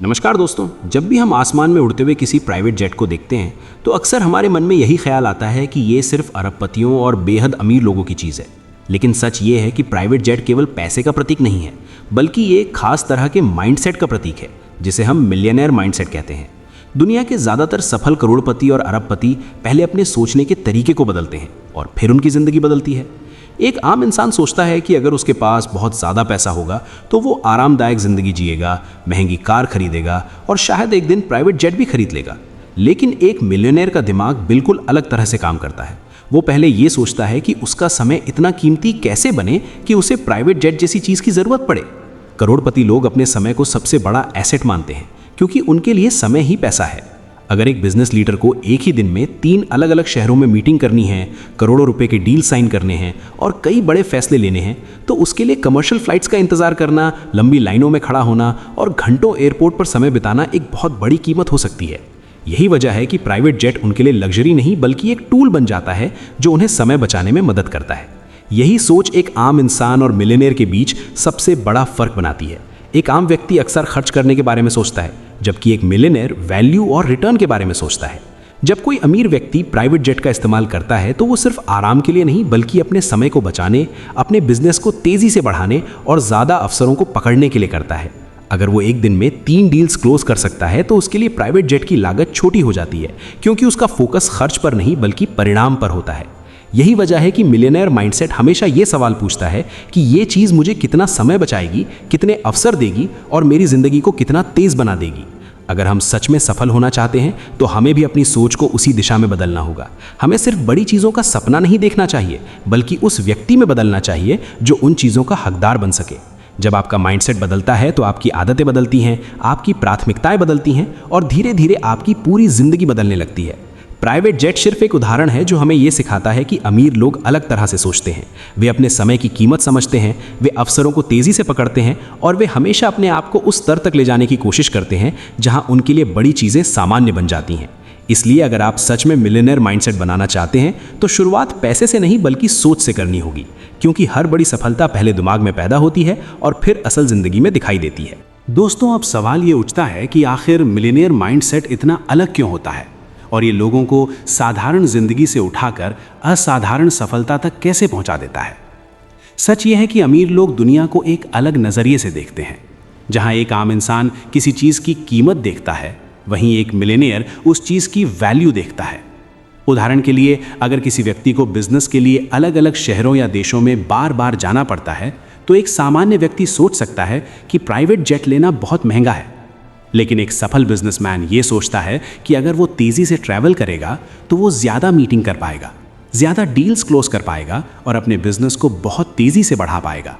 नमस्कार दोस्तों, जब भी हम आसमान में उड़ते हुए किसी प्राइवेट जेट को देखते हैं तो अक्सर हमारे मन में यही ख्याल आता है कि ये सिर्फ अरबपतियों और बेहद अमीर लोगों की चीज़ है। लेकिन सच ये है कि प्राइवेट जेट केवल पैसे का प्रतीक नहीं है, बल्कि ये एक खास तरह के माइंडसेट का प्रतीक है, जिसे हम मिलियनेयर माइंडसेट कहते हैं। दुनिया के ज़्यादातर सफल करोड़पति और अरबपति पहले अपने सोचने के तरीके को बदलते हैं और फिर उनकी ज़िंदगी बदलती है। एक आम इंसान सोचता है कि अगर उसके पास बहुत ज़्यादा पैसा होगा तो वो आरामदायक ज़िंदगी जिएगा, महंगी कार खरीदेगा और शायद एक दिन प्राइवेट जेट भी खरीद लेगा। लेकिन एक मिलियनेयर का दिमाग बिल्कुल अलग तरह से काम करता है। वो पहले ये सोचता है कि उसका समय इतना कीमती कैसे बने कि उसे प्राइवेट जेट जैसी चीज़ की ज़रूरत पड़े। करोड़पति लोग अपने समय को सबसे बड़ा एसेट मानते हैं, क्योंकि उनके लिए समय ही पैसा है। अगर एक बिजनेस लीडर को एक ही दिन में 3 अलग अलग शहरों में मीटिंग करनी है, करोड़ों रुपए के डील साइन करने हैं और कई बड़े फैसले लेने हैं, तो उसके लिए कमर्शियल फ्लाइट्स का इंतजार करना, लंबी लाइनों में खड़ा होना और घंटों एयरपोर्ट पर समय बिताना एक बहुत बड़ी कीमत हो सकती है। यही वजह है कि प्राइवेट जेट उनके लिए लग्जरी नहीं बल्कि एक टूल बन जाता है जो उन्हें समय बचाने में मदद करता है। यही सोच एक आम इंसान और मिलियनेयर के बीच सबसे बड़ा फर्क बनाती है। एक आम व्यक्ति अक्सर खर्च करने के बारे में सोचता है, जबकि एक मिलियनेयर वैल्यू और रिटर्न के बारे में सोचता है। जब कोई अमीर व्यक्ति प्राइवेट जेट का इस्तेमाल करता है तो वो सिर्फ आराम के लिए नहीं बल्कि अपने समय को बचाने, अपने बिजनेस को तेजी से बढ़ाने और ज़्यादा अवसरों को पकड़ने के लिए करता है। अगर वो एक दिन में 3 डील्स क्लोज कर सकता है तो उसके लिए प्राइवेट जेट की लागत छोटी हो जाती है, क्योंकि उसका फोकस खर्च पर नहीं बल्कि परिणाम पर होता है। यही वजह है कि मिलियनेयर माइंडसेट हमेशा ये सवाल पूछता है कि ये चीज़ मुझे कितना समय बचाएगी, कितने अवसर देगी और मेरी ज़िंदगी को कितना तेज़ बना देगी। अगर हम सच में सफल होना चाहते हैं तो हमें भी अपनी सोच को उसी दिशा में बदलना होगा। हमें सिर्फ बड़ी चीज़ों का सपना नहीं देखना चाहिए, बल्कि उस व्यक्ति में बदलना चाहिए जो उन चीज़ों का हकदार बन सके। जब आपका माइंडसेट बदलता है तो आपकी आदतें बदलती हैं, आपकी प्राथमिकताएं बदलती हैं और धीरे धीरे आपकी पूरी ज़िंदगी बदलने लगती है। प्राइवेट जेट सिर्फ एक उदाहरण है जो हमें यह सिखाता है कि अमीर लोग अलग तरह से सोचते हैं। वे अपने समय की कीमत समझते हैं, वे अवसरों को तेज़ी से पकड़ते हैं और वे हमेशा अपने आप को उस स्तर तक ले जाने की कोशिश करते हैं जहां उनके लिए बड़ी चीज़ें सामान्य बन जाती हैं। इसलिए अगर आप सच में मिलियनेयर माइंडसेट बनाना चाहते हैं तो शुरुआत पैसे से नहीं बल्कि सोच से करनी होगी, क्योंकि हर बड़ी सफलता पहले दिमाग में पैदा होती है और फिर असल ज़िंदगी में दिखाई देती है। दोस्तों, अब सवाल ये उठता है कि आखिर मिलियनेयर माइंडसेट इतना अलग क्यों होता है और ये लोगों को साधारण जिंदगी से उठाकर असाधारण सफलता तक कैसे पहुंचा देता है। सच ये है कि अमीर लोग दुनिया को एक अलग नज़रिए से देखते हैं। जहां एक आम इंसान किसी चीज़ की कीमत देखता है, वहीं एक मिलियनेयर उस चीज़ की वैल्यू देखता है। उदाहरण के लिए, अगर किसी व्यक्ति को बिजनेस के लिए अलग अलग शहरों या देशों में बार बार जाना पड़ता है तो एक सामान्य व्यक्ति सोच सकता है कि प्राइवेट जेट लेना बहुत महंगा है। लेकिन एक सफल बिजनेसमैन ये सोचता है कि अगर वो तेज़ी से ट्रैवल करेगा तो वो ज़्यादा मीटिंग कर पाएगा, ज़्यादा डील्स क्लोज कर पाएगा और अपने बिजनेस को बहुत तेज़ी से बढ़ा पाएगा।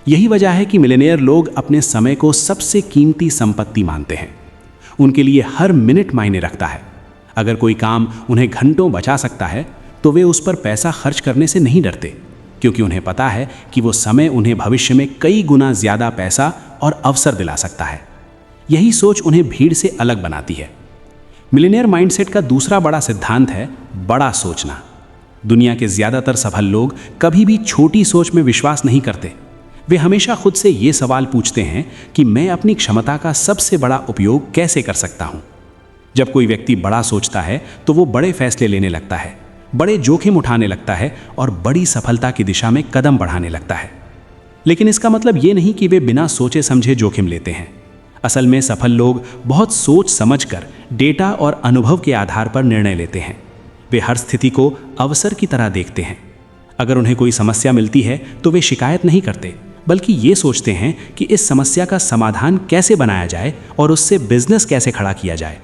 यही वजह है कि मिलियनेयर लोग अपने समय को सबसे कीमती संपत्ति मानते हैं। उनके लिए हर मिनट मायने रखता है। अगर कोई काम उन्हें घंटों बचा सकता है तो वे उस पर पैसा खर्च करने से नहीं डरते, क्योंकि उन्हें पता है कि वो समय उन्हें भविष्य में कई गुना ज़्यादा पैसा और अवसर दिला सकता है। यही सोच उन्हें भीड़ से अलग बनाती है। मिलियनेयर माइंडसेट का दूसरा बड़ा सिद्धांत है बड़ा सोचना। दुनिया के ज़्यादातर सफल लोग कभी भी छोटी सोच में विश्वास नहीं करते। वे हमेशा खुद से ये सवाल पूछते हैं कि मैं अपनी क्षमता का सबसे बड़ा उपयोग कैसे कर सकता हूँ। जब कोई व्यक्ति बड़ा सोचता है तो वो बड़े फैसले लेने लगता है, बड़े जोखिम उठाने लगता है और बड़ी सफलता की दिशा में कदम बढ़ाने लगता है। लेकिन इसका मतलब ये नहीं कि वे बिना सोचे समझे जोखिम लेते हैं। असल में सफल लोग बहुत सोच समझकर डेटा और अनुभव के आधार पर निर्णय लेते हैं। वे हर स्थिति को अवसर की तरह देखते हैं। अगर उन्हें कोई समस्या मिलती है तो वे शिकायत नहीं करते, बल्कि ये सोचते हैं कि इस समस्या का समाधान कैसे बनाया जाए और उससे बिजनेस कैसे खड़ा किया जाए।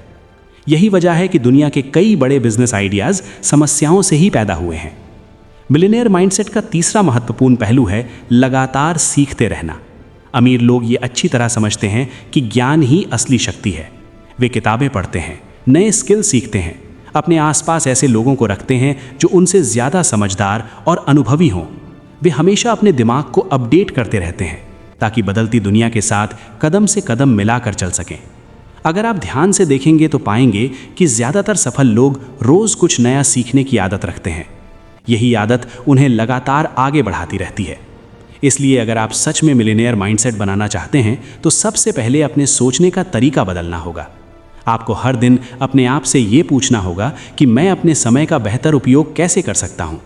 यही वजह है कि दुनिया के कई बड़े बिजनेस आइडियाज़ समस्याओं से ही पैदा हुए हैं। मिलियनेयर माइंडसेट का तीसरा महत्वपूर्ण पहलू है लगातार सीखते रहना। अमीर लोग ये अच्छी तरह समझते हैं कि ज्ञान ही असली शक्ति है। वे किताबें पढ़ते हैं, नए स्किल सीखते हैं, अपने आसपास ऐसे लोगों को रखते हैं जो उनसे ज़्यादा समझदार और अनुभवी हों। वे हमेशा अपने दिमाग को अपडेट करते रहते हैं ताकि बदलती दुनिया के साथ कदम से कदम मिलाकर चल सकें। अगर आप ध्यान से देखेंगे तो पाएंगे कि ज़्यादातर सफल लोग रोज़ कुछ नया सीखने की आदत रखते हैं। यही आदत उन्हें लगातार आगे बढ़ाती रहती है। इसलिए अगर आप सच में मिलियनेयर माइंडसेट बनाना चाहते हैं तो सबसे पहले अपने सोचने का तरीका बदलना होगा। आपको हर दिन अपने आप से ये पूछना होगा कि मैं अपने समय का बेहतर उपयोग कैसे कर सकता हूँ,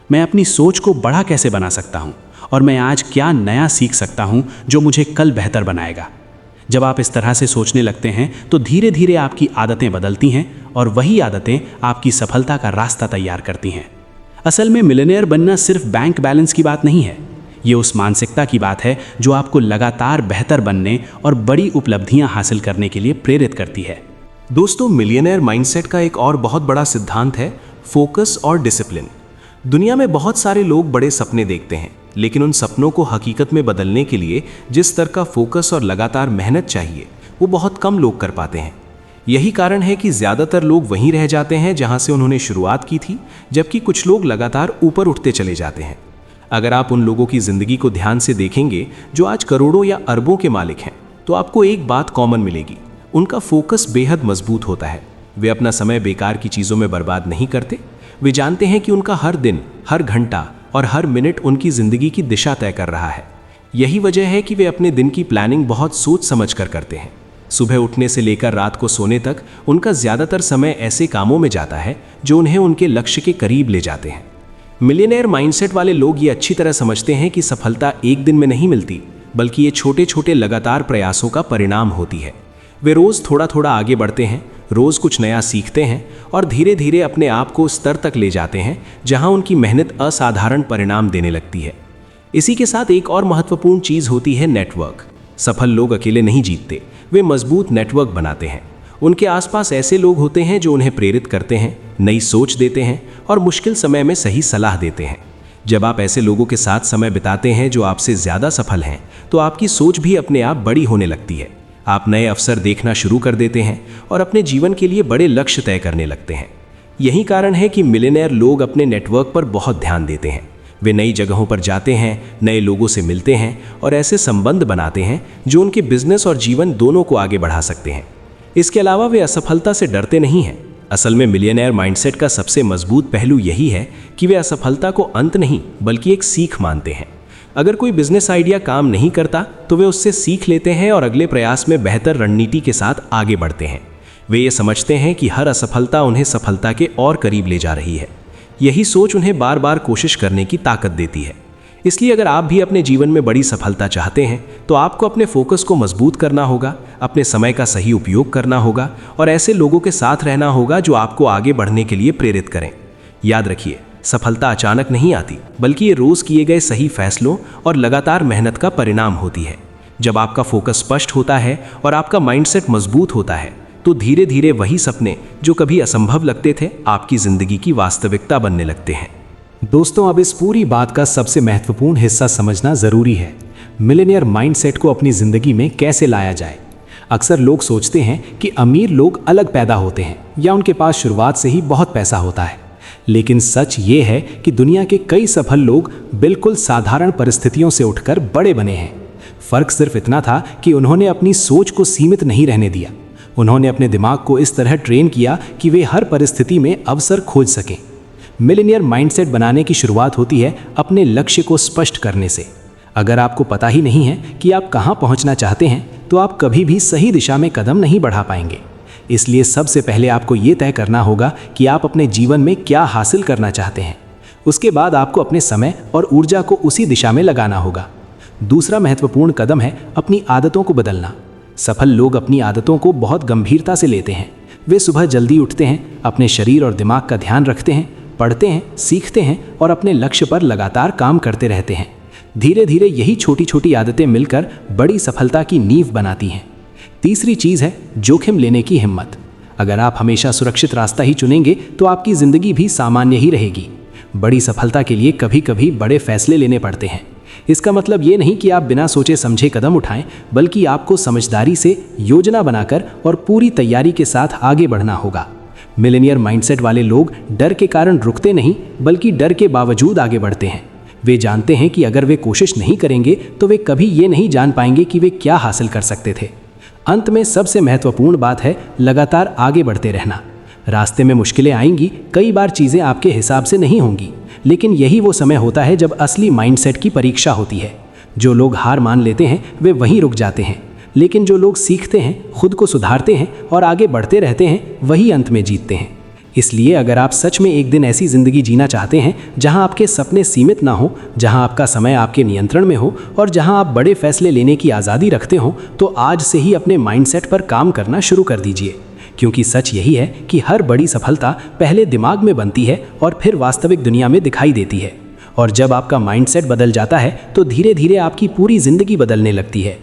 मैं अपनी सोच को बड़ा कैसे बना सकता हूँ, और मैं आज क्या नया सीख सकता हूँ जो मुझे कल बेहतर बनाएगा। जब आप इस तरह से सोचने लगते हैं तो धीरे धीरे आपकी आदतें बदलती हैं और वही आदतें आपकी सफलता का रास्ता तैयार करती हैं। असल में मिलियनेयर बनना सिर्फ बैंक बैलेंस की बात नहीं है, ये उस मानसिकता की बात है जो आपको लगातार बेहतर बनने और बड़ी उपलब्धियां हासिल करने के लिए प्रेरित करती है। दोस्तों, मिलियनेयर माइंडसेट का एक और बहुत बड़ा सिद्धांत है फोकस और डिसिप्लिन। दुनिया में बहुत सारे लोग बड़े सपने देखते हैं, लेकिन उन सपनों को हकीकत में बदलने के लिए जिस स्तर का फोकस और लगातार मेहनत चाहिए वो बहुत कम लोग कर पाते हैं। यही कारण है कि ज़्यादातर लोग वहीं रह जाते हैं जहां से उन्होंने शुरुआत की थी, जबकि कुछ लोग लगातार ऊपर उठते चले जाते हैं। अगर आप उन लोगों की ज़िंदगी को ध्यान से देखेंगे जो आज करोड़ों या अरबों के मालिक हैं, तो आपको एक बात कॉमन मिलेगी, उनका फोकस बेहद मजबूत होता है। वे अपना समय बेकार की चीज़ों में बर्बाद नहीं करते। वे जानते हैं कि उनका हर दिन, हर घंटा और हर मिनट उनकी ज़िंदगी की दिशा तय कर रहा है। यही वजह है कि वे अपने दिन की प्लानिंग बहुत सोच समझ कर करते हैं। सुबह उठने से लेकर रात को सोने तक उनका ज़्यादातर समय ऐसे कामों में जाता है जो उन्हें उनके लक्ष्य के करीब ले जाते हैं। मिलियनेयर माइंडसेट वाले लोग ये अच्छी तरह समझते हैं कि सफलता एक दिन में नहीं मिलती, बल्कि ये छोटे छोटे लगातार प्रयासों का परिणाम होती है। वे रोज़ थोड़ा थोड़ा आगे बढ़ते हैं, रोज़ कुछ नया सीखते हैं और धीरे धीरे अपने आप को स्तर तक ले जाते हैं जहां उनकी मेहनत असाधारण परिणाम देने लगती है। इसी के साथ एक और महत्वपूर्ण चीज़ होती है नेटवर्क। सफल लोग अकेले नहीं जीतते, वे मजबूत नेटवर्क बनाते हैं। उनके आसपास ऐसे लोग होते हैं जो उन्हें प्रेरित करते हैं, नई सोच देते हैं और मुश्किल समय में सही सलाह देते हैं। जब आप ऐसे लोगों के साथ समय बिताते हैं जो आपसे ज़्यादा सफल हैं, तो आपकी सोच भी अपने आप बड़ी होने लगती है। आप नए अवसर देखना शुरू कर देते हैं और अपने जीवन के लिए बड़े लक्ष्य तय करने लगते हैं। यही कारण है कि मिलियनेयर लोग अपने नेटवर्क पर बहुत ध्यान देते हैं। वे नई जगहों पर जाते हैं, नए लोगों से मिलते हैं और ऐसे संबंध बनाते हैं जो उनके बिजनेस और जीवन दोनों को आगे बढ़ा सकते हैं। इसके अलावा वे असफलता से डरते नहीं हैं। असल में मिलियनेयर माइंडसेट का सबसे मजबूत पहलू यही है कि वे असफलता को अंत नहीं बल्कि एक सीख मानते हैं। अगर कोई बिजनेस आइडिया काम नहीं करता तो वे उससे सीख लेते हैं और अगले प्रयास में बेहतर रणनीति के साथ आगे बढ़ते हैं। वे ये समझते हैं कि हर असफलता उन्हें सफलता के और करीब ले जा रही है। यही सोच उन्हें बार बार कोशिश करने की ताकत देती है। इसलिए अगर आप भी अपने जीवन में बड़ी सफलता चाहते हैं तो आपको अपने फोकस को मजबूत करना होगा, अपने समय का सही उपयोग करना होगा और ऐसे लोगों के साथ रहना होगा जो आपको आगे बढ़ने के लिए प्रेरित करें। याद रखिए, सफलता अचानक नहीं आती, बल्कि ये रोज़ किए गए सही फैसलों और लगातार मेहनत का परिणाम होती है। जब आपका फोकस स्पष्ट होता है और आपका माइंडसेट मजबूत होता है तो धीरे धीरे वही सपने जो कभी असंभव लगते थे आपकी ज़िंदगी की वास्तविकता बनने लगते हैं। दोस्तों, अब इस पूरी बात का सबसे महत्वपूर्ण हिस्सा समझना ज़रूरी है, मिलियनेयर माइंडसेट को अपनी ज़िंदगी में कैसे लाया जाए। अक्सर लोग सोचते हैं कि अमीर लोग अलग पैदा होते हैं या उनके पास शुरुआत से ही बहुत पैसा होता है, लेकिन सच ये है कि दुनिया के कई सफल लोग बिल्कुल साधारण परिस्थितियों से उठकर बड़े बने हैं। फ़र्क सिर्फ इतना था कि उन्होंने अपनी सोच को सीमित नहीं रहने दिया। उन्होंने अपने दिमाग को इस तरह ट्रेन किया कि वे हर परिस्थिति में अवसर खोज सकें। मिलियनेयर माइंडसेट बनाने की शुरुआत होती है अपने लक्ष्य को स्पष्ट करने से। अगर आपको पता ही नहीं है कि आप कहाँ पहुँचना चाहते हैं तो आप कभी भी सही दिशा में कदम नहीं बढ़ा पाएंगे। इसलिए सबसे पहले आपको ये तय करना होगा कि आप अपने जीवन में क्या हासिल करना चाहते हैं। उसके बाद आपको अपने समय और ऊर्जा को उसी दिशा में लगाना होगा। दूसरा महत्वपूर्ण कदम है अपनी आदतों को बदलना। सफल लोग अपनी आदतों को बहुत गंभीरता से लेते हैं। वे सुबह जल्दी उठते हैं, अपने शरीर और दिमाग का ध्यान रखते हैं, पढ़ते हैं, सीखते हैं और अपने लक्ष्य पर लगातार काम करते रहते हैं। धीरे धीरे यही छोटी छोटी आदतें मिलकर बड़ी सफलता की नींव बनाती हैं। तीसरी चीज़ है जोखिम लेने की हिम्मत। अगर आप हमेशा सुरक्षित रास्ता ही चुनेंगे तो आपकी ज़िंदगी भी सामान्य ही रहेगी। बड़ी सफलता के लिए कभी कभी बड़े फैसले लेने पड़ते हैं। इसका मतलब ये नहीं कि आप बिना सोचे समझे कदम उठाएं, बल्कि आपको समझदारी से योजना बनाकर और पूरी तैयारी के साथ आगे बढ़ना होगा। मिलियनेयर माइंडसेट वाले लोग डर के कारण रुकते नहीं, बल्कि डर के बावजूद आगे बढ़ते हैं। वे जानते हैं कि अगर वे कोशिश नहीं करेंगे तो वे कभी ये नहीं जान पाएंगे कि वे क्या हासिल कर सकते थे। अंत में सबसे महत्वपूर्ण बात है लगातार आगे बढ़ते रहना। रास्ते में मुश्किलें आएंगी, कई बार चीज़ें आपके हिसाब से नहीं होंगी, लेकिन यही वो समय होता है जब असली माइंडसेट की परीक्षा होती है। जो लोग हार मान लेते हैं वे वहीं रुक जाते हैं, लेकिन जो लोग सीखते हैं, खुद को सुधारते हैं और आगे बढ़ते रहते हैं, वही अंत में जीतते हैं। इसलिए अगर आप सच में एक दिन ऐसी ज़िंदगी जीना चाहते हैं जहां आपके सपने सीमित ना हो, जहां आपका समय आपके नियंत्रण में हो और जहां आप बड़े फैसले लेने की आज़ादी रखते हो, तो आज से ही अपने माइंडसेट पर काम करना शुरू कर दीजिए। क्योंकि सच यही है कि हर बड़ी सफलता पहले दिमाग में बनती है और फिर वास्तविक दुनिया में दिखाई देती है। और जब आपका माइंडसेट बदल जाता है तो धीरे धीरे आपकी पूरी ज़िंदगी बदलने लगती है।